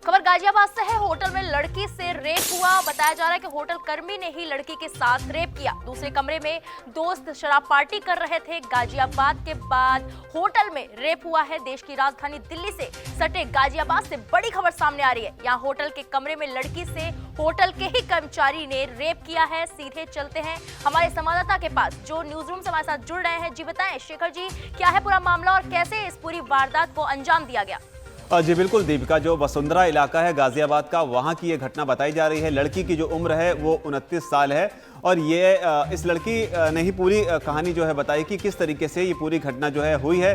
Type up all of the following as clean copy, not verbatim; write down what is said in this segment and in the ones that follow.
खबर गाजियाबाद से है। होटल में लड़की से रेप हुआ। बताया जा रहा है कि होटल कर्मी ने ही लड़की के साथ रेप किया। दूसरे कमरे में दोस्त शराब पार्टी कर रहे थे। गाजियाबाद के बाद होटल में रेप हुआ है। देश की राजधानी दिल्ली से सटे गाजियाबाद से बड़ी खबर सामने आ रही है। यहाँ होटल के कमरे में लड़की से होटल के ही कर्मचारी ने रेप किया है। सीधे चलते हैं हमारे संवाददाता के पास जो न्यूज रूम से हमारे साथ जुड़ रहे हैं। जी बताएं शेखर जी, क्या है पूरा मामला और कैसे इस पूरी वारदात को अंजाम दिया गया? जी बिल्कुल दीपिका, जो वसुंधरा इलाका है गाजियाबाद का, वहाँ की ये घटना बताई जा रही है। लड़की की जो उम्र है वो 29 साल है और ये इस लड़की ने ही पूरी कहानी जो है बताई कि किस तरीके से ये पूरी घटना जो है हुई है।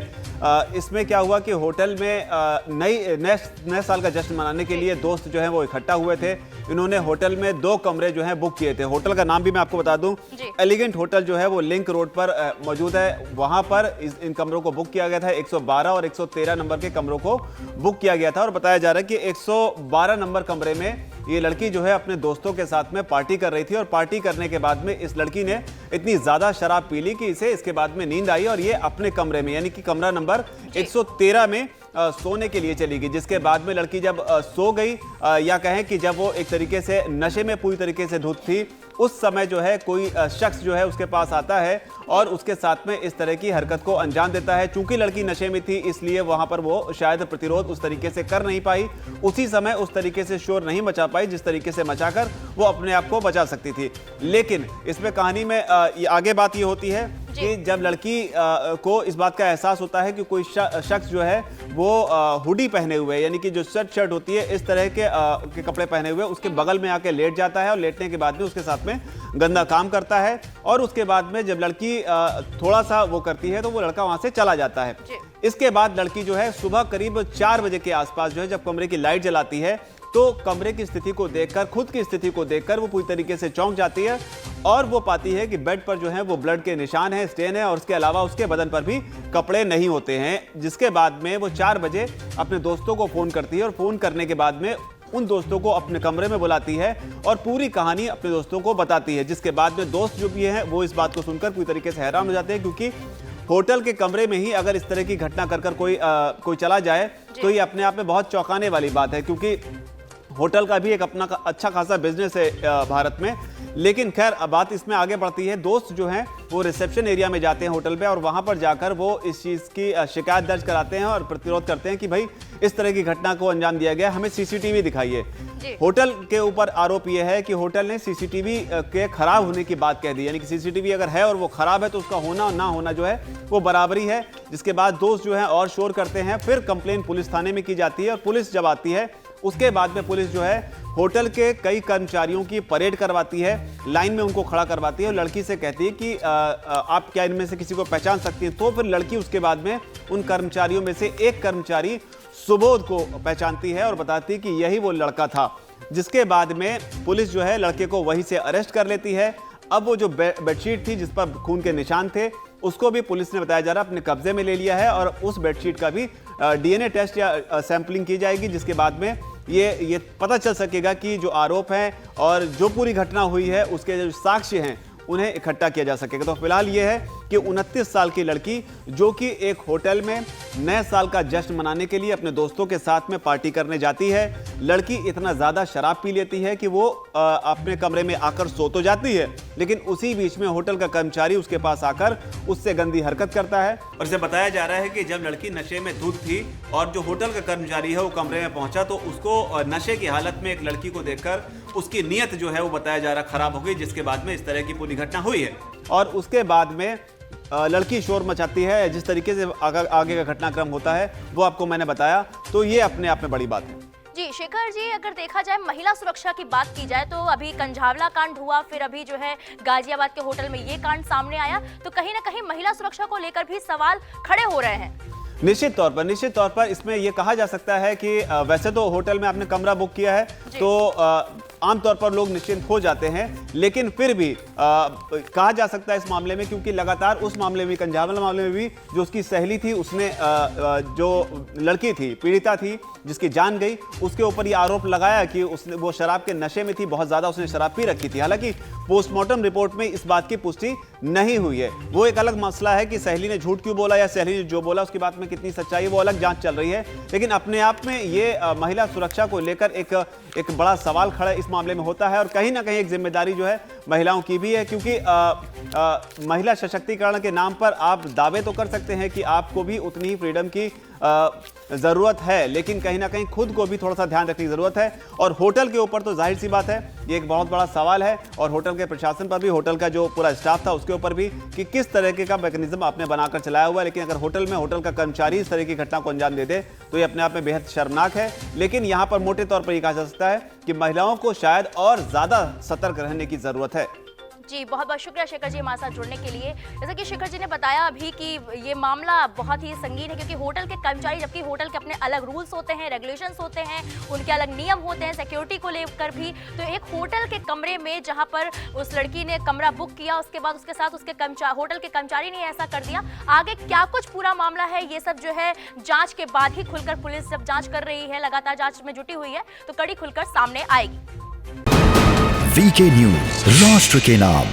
इसमें क्या हुआ कि होटल में नए साल का जश्न मनाने के लिए दोस्त जो है वो इकट्ठा हुए थे। इन्होंने होटल में 2 कमरे जो है बुक किए थे। होटल का नाम भी मैं आपको बता दूं, एलिगेंट होटल जो है वो लिंक रोड पर मौजूद है। वहां पर इन कमरों को बुक किया गया था। 112 और 113 नंबर के कमरों को बुक किया गया था और बताया जा रहा है कि 112 नंबर कमरे में ये लड़की जो है अपने दोस्तों के साथ में पार्टी कर रही थी और पार्टी करने के बाद में इस लड़की ने इतनी ज्यादा शराब पी ली कि इसे इसके बाद में नींद आई और ये अपने कमरे में यानी कि कमरा नंबर 113 में सोने के लिए चली गई। जिसके बाद में लड़की जब सो गई या कहें कि जब वो एक तरीके से नशे में पूरी तरीके से धुत थी, उस समय जो है कोई शख्स जो है उसके पास आता है और उसके साथ में इस तरह की हरकत को अंजाम देता है। चूंकि लड़की नशे में थी इसलिए वहां पर वो शायद प्रतिरोध उस तरीके से कर नहीं पाई, उसी समय उस तरीके से शोर नहीं मचा पाई जिस तरीके से मचाकर वो अपने आप को बचा सकती थी। लेकिन इसमें कहानी में आगे बात ये होती है कि जब लड़की को इस बात का एहसास होता है कि कोई शख्स जो है वो हुडी पहने हुए यानी कि जो शर्ट होती है इस तरह के कपड़े पहने हुए उसके बगल में आके लेट जाता है और लेटने के बाद में उसके साथ में गंदा काम करता है और उसके बाद में जब लड़की थोड़ा सा वो करती है तो वो लड़का वहां से चला जाता है। इसके बाद लड़की जो है सुबह करीब 4 बजे के आसपास जो है जब कमरे की लाइट जलाती है तो कमरे की स्थिति को देखकर, खुद की स्थिति को देखकर वो पूरी तरीके से चौंक जाती है और वो पाती है कि बेड पर जो है वो ब्लड के निशान है, स्टेन है और उसके अलावा उसके बदन पर भी कपड़े नहीं होते हैं। जिसके बाद में वो 4 बजे अपने दोस्तों को फोन करती है और फोन करने के बाद में उन दोस्तों को अपने कमरे में बुलाती है और पूरी कहानी अपने दोस्तों को बताती है। जिसके बाद में दोस्त जो भी हैं वो इस बात को सुनकर पूरी तरीके से हैरान हो जाते हैं, क्योंकि होटल के कमरे में ही अगर इस तरह की घटना कर कोई चला जाए तो ये अपने आप में बहुत चौंकाने वाली बात है, क्योंकि होटल का भी एक अपना अच्छा खासा बिजनेस है भारत में। लेकिन खैर बात इसमें आगे बढ़ती है। दोस्त जो हैं वो रिसेप्शन एरिया में जाते हैं होटल पे और वहां पर जाकर वो इस चीज़ की शिकायत दर्ज कराते हैं और प्रतिरोध करते हैं कि भाई इस तरह की घटना को अंजाम दिया गया, हमें सीसीटीवी दिखाइए। होटल के ऊपर आरोप यह है कि होटल ने सीसीटीवी के खराब होने की बात कह दी, यानी कि सीसीटीवी अगर है और वो खराब है तो उसका होना और ना होना जो है वो बराबरी है। जिसके बाद दोस्त जो है और शोर करते हैं, फिर कंप्लेन पुलिस थाने में की जाती है और पुलिस जब आती है उसके बाद में पुलिस जो है होटल के कई कर्मचारियों की परेड करवाती है, लाइन में उनको खड़ा करवाती है और लड़की से कहती है कि आप क्या इनमें से किसी को पहचान सकती हैं। तो फिर लड़की उसके बाद में उन कर्मचारियों में से एक कर्मचारी सुबोध को पहचानती है और बताती है कि यही वो लड़का था। जिसके बाद में पुलिस जो है लड़के को वहीं से अरेस्ट कर लेती है। अब वो जो बेडशीट थी जिस पर खून के निशान थे उसको भी पुलिस ने बताया जा रहा है अपने कब्जे में ले लिया है और उस बेडशीट का भी डीएनए टेस्ट या सैंपलिंग की जाएगी। जिसके बाद में ये पता चल सकेगा कि जो आरोप हैं और जो पूरी घटना हुई है उसके जो साक्ष्य हैं उन्हें इकट्ठा किया जा सकेगा। तो फिलहाल ये है कि 29 साल की लड़की जो कि एक होटल में नए साल का जश्न मनाने के लिए अपने दोस्तों के साथ में पार्टी करने जाती है। लड़की इतना ज़्यादा शराब पी लेती है कि वो अपने कमरे में आकर सो तो जाती है, लेकिन उसी बीच में होटल का कर्मचारी उसके पास आकर उससे गंदी हरकत करता है। और इसे बताया जा रहा है कि जब लड़की नशे में धुत थी और जो होटल का कर्मचारी है वो कमरे में पहुंचा तो उसको नशे की हालत में एक लड़की को देखकर उसकी नीयत जो है वो बताया जा रहा खराब हो गई। जिसके बाद में इस तरह की पूरी घटना हुई है और उसके बाद में लड़की शोर मचाती है। जिस तरीके से आगे का घटनाक्रम होता है वो आपको मैंने बताया, तो ये अपने आप में बड़ी बात है। जी शेखर जी, अगर देखा जाए महिला सुरक्षा की बात की जाए तो अभी कंझावला कांड हुआ, फिर अभी जो है गाजियाबाद के होटल में ये कांड सामने आया, तो कहीं ना कहीं महिला सुरक्षा को लेकर भी सवाल खड़े हो रहे हैं। निश्चित तौर पर इसमें यह कहा जा सकता है कि वैसे तो होटल में आपने कमरा बुक किया है तो आमतौर पर लोग निश्चिंत हो जाते हैं, लेकिन फिर भी कहा जा सकता है इस मामले में, क्योंकि लगातार उस मामले में, कंझावला मामले में भी जो उसकी सहेली थी उसने जो लड़की थी, पीड़िता थी जिसकी जान गई, उसके ऊपर ये आरोप लगाया कि उसने वो शराब के नशे में थी, बहुत ज़्यादा उसने शराब पी रखी थी। हालांकि पोस्टमार्टम रिपोर्ट में इस बात की पुष्टि नहीं हुई है। वो एक अलग मसला है कि सहेली ने झूठ क्यों बोला या सहेली ने जो बोला उसकी बात में कितनी सच्चाई है, वो अलग जांच चल रही है। लेकिन अपने आप में ये महिला सुरक्षा को लेकर एक बड़ा सवाल खड़ा इस मामले में होता है और कहीं ना कहीं एक जिम्मेदारी जो है महिलाओं की भी है, क्योंकि महिला सशक्तिकरण के नाम पर आप दावे तो कर सकते हैं कि आपको भी उतनी ही फ्रीडम की ज़रूरत है, लेकिन कहीं ना कहीं खुद को भी थोड़ा सा ध्यान रखने की ज़रूरत है। और होटल के ऊपर तो जाहिर सी बात है ये एक बहुत बड़ा सवाल है, और होटल के प्रशासन पर भी, होटल का जो पूरा स्टाफ था उसके ऊपर भी, कि किस तरीके का मैकेनिज्म आपने बनाकर चलाया हुआ है। लेकिन अगर होटल का कर्मचारी इस तरह की घटना को अंजाम दे दे तो ये अपने आप में बेहद शर्मनाक है। लेकिन यहाँ पर मोटे तौर पर यह कहा जा सकता है कि महिलाओं को शायद और ज़्यादा सतर्क रहने की ज़रूरत है। जी, बहुत बहुत शुक्रिया शेखर जी हमारे साथ जुड़ने के लिए। जैसा कि शेखर जी ने बताया अभी कि ये मामला बहुत ही संगीन है, क्योंकि होटल के कर्मचारी, जबकि होटल के अपने अलग रूल्स होते हैं, रेगुलेशंस होते हैं, उनके अलग नियम होते हैं सिक्योरिटी को लेकर भी। तो एक होटल के कमरे में जहां पर उस लड़की ने कमरा बुक किया, उसके बाद उसके साथ उसके होटल के कर्मचारी ने ऐसा कर दिया। आगे क्या कुछ पूरा मामला है, ये सब जो है जाँच के बाद ही खुलकर, पुलिस जब जाँच कर रही है, लगातार जाँच में जुटी हुई है, तो कड़ी खुलकर सामने आएगी। वीके न्यूज, राष्ट्र के नाम।